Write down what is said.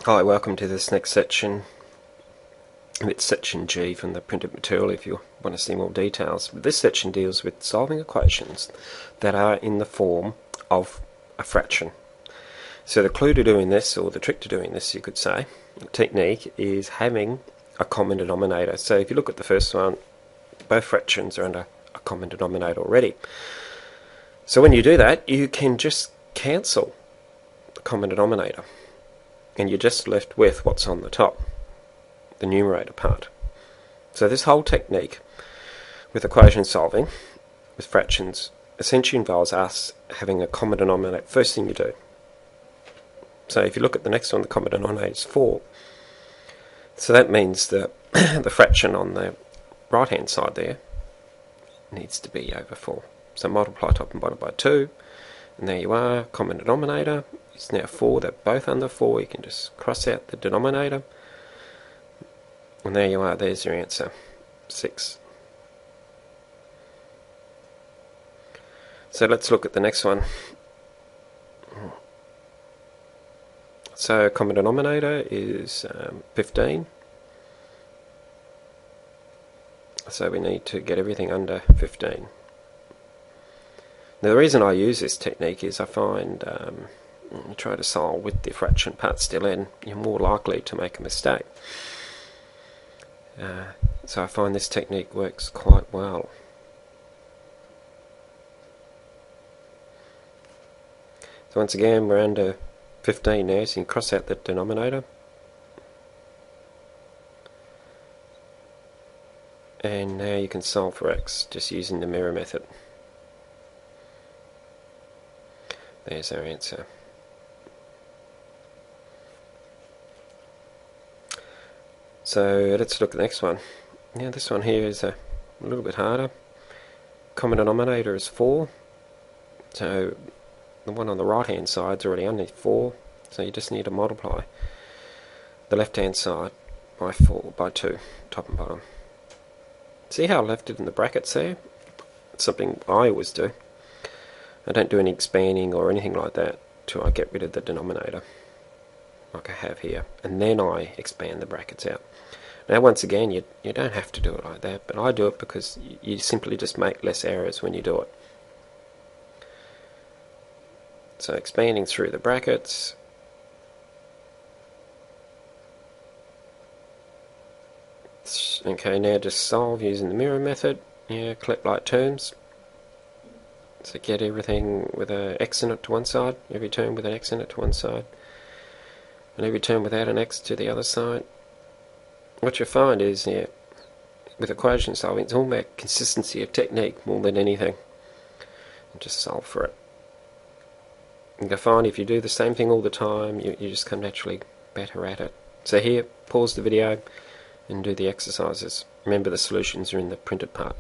Hi, welcome to this next section. It's section G from the printed material if you want to see more details. This section deals with solving equations that are in the form of a fraction. So the clue to doing this, or the trick to doing this you could say, the technique is having a common denominator. So if you look at the first one, both fractions are under a common denominator already. So when you do that, you can just cancel the common denominator and you're just left with what's on the top, the numerator part. So this whole technique with equation solving with fractions essentially involves us having a common denominator first thing you do. So if you look at the next one, the common denominator is 4. So that means that the fraction on the right hand side there needs to be over 4. So multiply top and bottom by 2, and there you are, common denominator is now 4. They're both under 4. You can just cross out the denominator, and there you are, there's your answer, 6. So let's look at the next one. So common denominator is 15. So we need to get everything under 15. Now the reason I use this technique is I find you try to solve with the fraction part still in, you're more likely to make a mistake. So I find this technique works quite well. So once again we're under 15 now, so you can cross out the denominator. And now you can solve for x just using the mirror method. There's our answer. So let's look at the next one. Now this one here is a little bit harder. Common denominator is 4. So the one on the right hand side is already under 4. So you just need to multiply the left hand side by 2, top and bottom. See how I left it in the brackets there? It's something I always do. I don't do any expanding or anything like that till I get rid of the denominator, like I have here, and then I expand the brackets out. Now once again, you don't have to do it like that, but I do it because you simply just make less errors when you do it. So expanding through the brackets, okay, now just solve using the mirror method. Yeah, collect like terms. So get everything with an x in it to one side, every term with an x in it to one side, and every term without an x to the other side. What you find is, yeah, with equation solving, it's all about consistency of technique more than anything. And just solve for it. And you'll find if you do the same thing all the time, you just become naturally better at it. So here, pause the video and do the exercises. Remember the solutions are in the printed part.